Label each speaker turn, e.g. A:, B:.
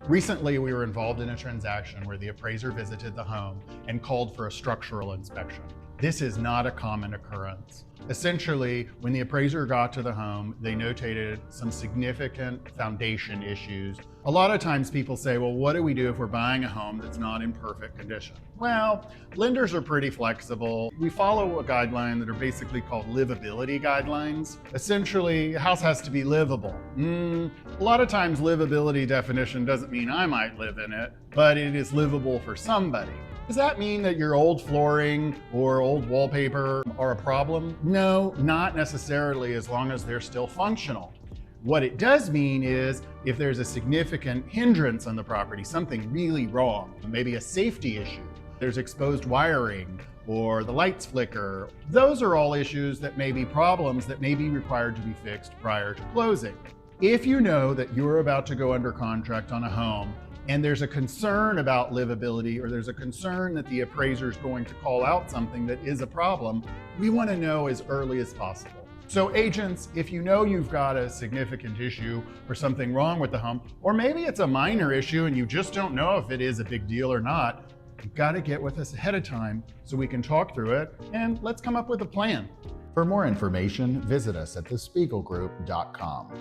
A: Recently, we were involved in a transaction where the appraiser visited the home and called for a structural inspection. This is not a common occurrence. Essentially, when the appraiser got to the home, they notated some significant foundation issues. A lot of times people say, well, what do we do if we're buying a home that's not in perfect condition? Well, lenders are pretty flexible. We follow a guideline that are basically called livability guidelines. Essentially, a house has to be livable. A lot of times livability definition doesn't mean I might live in it, but it is livable for somebody. Does that mean that your old flooring or old wallpaper are a problem? No, not necessarily, as long as they're still functional. What it does mean is if there's a significant hindrance on the property, something really wrong, maybe a safety issue, there's exposed wiring or the lights flicker, those are all issues that may be problems that may be required to be fixed prior to closing. If you know that you're about to go under contract on a home and there's a concern about livability, or there's a concern that the appraiser is going to call out something that is a problem, we want to know as early as possible. So agents, if you know you've got a significant issue or something wrong with the home, or maybe it's a minor issue and you just don't know if it is a big deal or not, you've got to get with us ahead of time so we can talk through it and let's come up with a plan. For more information, visit us at thespiegelgroup.com.